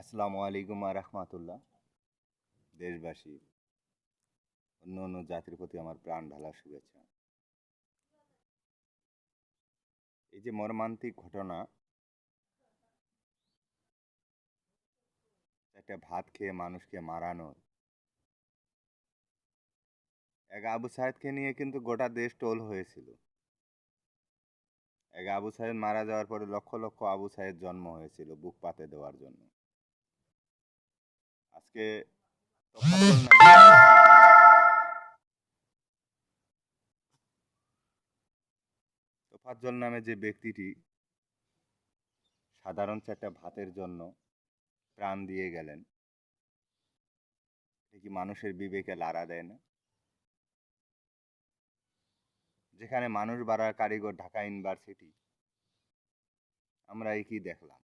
আসসালামু আলাইকুম রাহমাতুল্লাহ। দেশবাসী, অন্য অন্য জাতির প্রতি আমার প্রাণ ঢালা শুভেচ্ছা। এই যে মর্মান্তিক ঘটনা, একটা ভাত খেয়ে মানুষকে মারানো, এক আবু সাহেদকে নিয়ে কিন্তু গোটা দেশ টোল হয়েছিল। এক আবু সাহেদ মারা যাওয়ার পরে লক্ষ লক্ষ আবু সাহেদ জন্ম হয়েছিল বুক পাতে দেওয়ার জন্য। আজকে তোফাজ্জল নামে যে ব্যক্তিটি সাধারণ চারটা ভাতের জন্য প্রাণ দিয়ে গেলেন, এ কি মানুষের বিবেকে লাড়া দেয় না? যেখানে মানুষ বাড়ার কারিগর ঢাকা ইউনিভার্সিটি, আমরা এই কি দেখলাম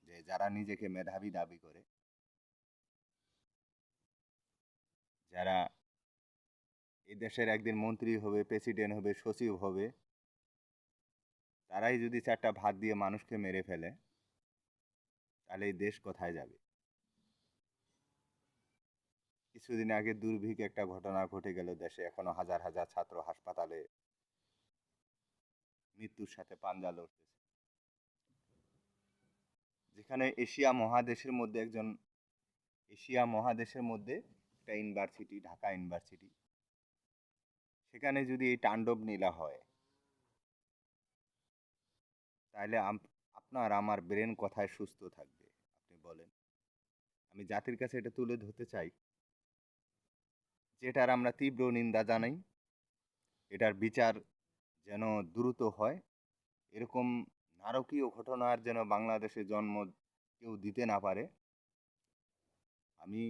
যে যারা নিজেকে মেধাবী দাবি করে, যারা এই দেশের একদিন মন্ত্রী হবে, প্রেসিডেন্ট হবে, সচিব হবে, তারাই যদি চারটা ভাত দিয়ে মানুষকে মেরে ফেলে, তাহলে এই দেশ কোথায় যাবে? কিছুদিন আগে দুর্ভিক্ষ একটা ঘটনা ঘটে গেল দেশে, এখনো হাজার হাজার ছাত্র হাসপাতালে মৃত্যুর সাথে পাঞ্জা লড়তেছে। যেখানে এশিয়া মহাদেশের মধ্যে একটা ইউনিভার্সিটি, ঢাকা ইউনিভার্সিটি, সেখানে যদি এই তাণ্ডব নীলা হয়, তাহলে আপনার আমার ব্রেন কোথায় সুস্থ থাকবে? আপনি বলেন। আমি জাতির কাছে এটা তুলে ধরতে চাই, যেটার আমরা তীব্র নিন্দা জানাই। এটার বিচার যেন দ্রুত হয়। এরকম নারকীয় ঘটনার যেন বাংলাদেশে জন্ম কেউ দিতে না পারে। আমি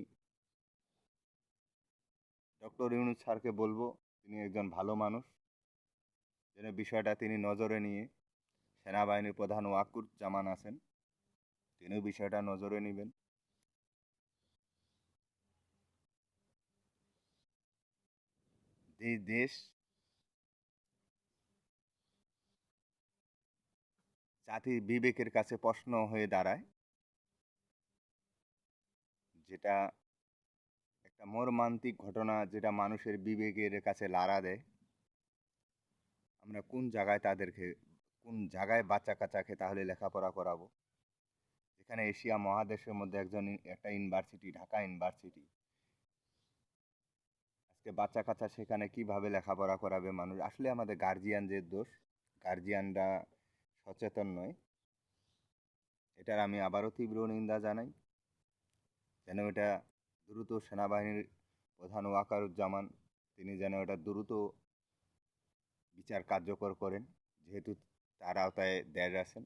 ডক্টর ইউনূস স্যারকে বলবো, তিনি একজন ভালো মানুষ, যেন বিষয়টা তিনি নজরে নিয়ে, সেনাবাহিনীর প্রধান ওয়াকুরুজ্জামান আছেন, তিনিও বিষয়টা নজরে নেবেন। যে দেশ জাতির বিবেকের কাছে প্রশ্ন হয়ে দাঁড়ায়, যেটা একটা মর্মান্তিক ঘটনা, যেটা মানুষের বিবেকের কাছে লাড়া দেয়, আমরা কোন জায়গায় বাচ্চা কাচ্চাকে তাহলে লেখাপড়া করাবো? যেখানে এশিয়া মহাদেশের মধ্যে একটা ইউনিভার্সিটি, ঢাকা ইউনিভার্সিটি, আজকে বাচ্চা কাচ্চা সেখানে কিভাবে লেখাপড়া করাবে মানুষ? আসলে আমাদের গার্জিয়ানদের দোষ। গার্জিয়ানরা সচেতন নয়। এটার আমি আবারও তীব্র নিন্দা জানাই। যেন এটা দ্রুত সেনাবাহিনীর প্রধান ওয়াকারুজ্জামান, তিনি যেন এটা দ্রুত বিচার কার্যকর করেন, যেহেতু তার আওতায় দেশ আছেন।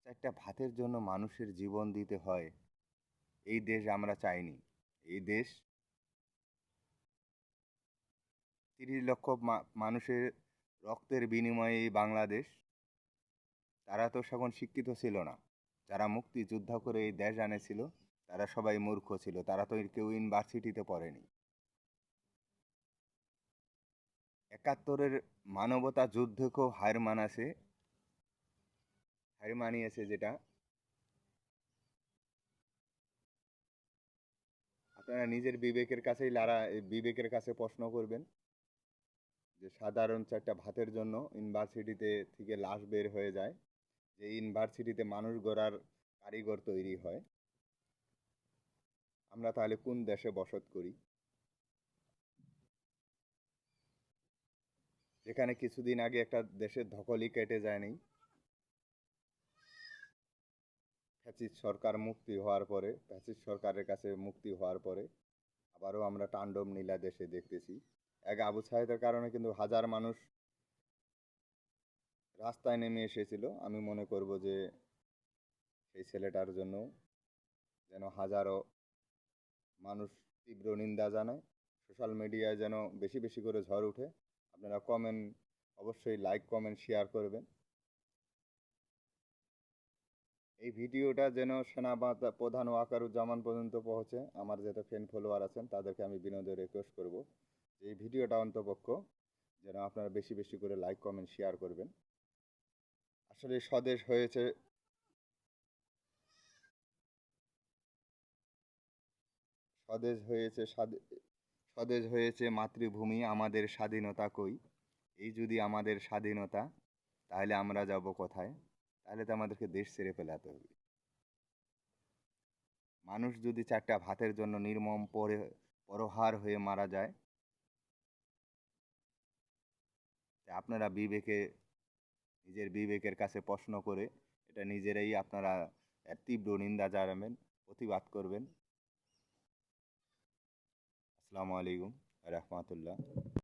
একটা ভাতের জন্য মানুষের জীবন দিতে হয়, এই দেশ আমরা চাইনি। এই দেশ ৩০ লক্ষ মানুষের রক্তের বিনিময়ে এই বাংলাদেশ, তারা তো তখন শিক্ষিত ছিল না। যারা মুক্তিযুদ্ধ করে এই দেশ আনেছিল, তারা সবাই মূর্খ ছিল, তারা তো কেউ ইউনিভার্সিটিতে পড়েনি। ৭১-এর মানবতা যুদ্ধকেও হার মানিয়েছে, যেটা আপনারা নিজের বিবেকের কাছে প্রশ্ন করবেন, যে সাধারণ চারটা ভাতের জন্য ইউনিভার্সিটিতে থেকে লাশ বের হয়ে যায়, যে ইউনিভার্সিটিতে মানুষ গড়ার কারিগর তৈরি হয়, আমরা তাহলে কোন দেশে বসত করি? যেখানে কিছুদিন আগে একটা দেশের ধকলই কেটে যায়নি, ফ্যাসিস্ট সরকারের কাছে মুক্তি হওয়ার পরে আবারও আমরা তাণ্ডব নীলা দেশে দেখতেছি। এক আবু সাহেদের কারণে কিন্তু হাজার মানুষ রাস্তায় নেমে এসেছিল। আমি মনে করব যে সেই ছেলেটার জন্য যেন হাজারো মানুষ তীব্র নিন্দা জানায়। সোশ্যাল মিডিয়ায় যেন বেশি বেশি করে ঝড় উঠে। আপনারা অবশ্যই লাইক কমেন্ট শেয়ার করবেন। এই ভিডিওটা যেন প্রধান ওয়াকারুজ্জামান পর্যন্ত পৌঁছে, আমার যাতে ফ্রেন্ড ফলোয়ার আছেন তাদেরকে আমি বিনোদে রিকোয়েস্ট করব, এই ভিডিওটা অন্তপক্ষ যেন আপনারা বেশি বেশি করে লাইক কমেন্ট শেয়ার করবেন। আসলে স্বদেশ হয়েছে স্বদেশ হয়েছে মাতৃভূমি, আমাদের স্বাধীনতা কই? এই যদি আমাদের স্বাধীনতা, তাহলে আমরা যাব কোথায়? তাহলে তো আমাদেরকে দেশ ছেড়ে ফেলাতে হবে। মানুষ যদি চারটা ভাতের জন্য নির্মম পরহার হয়ে মারা যায়, তা আপনারা নিজের বিবেকের কাছে প্রশ্ন করে এটা নিজেরাই আপনারা এর তীব্র নিন্দা জানাবেন, প্রতিবাদ করবেন। আসসালামু আলাইকুম রহমতুল্লাহ।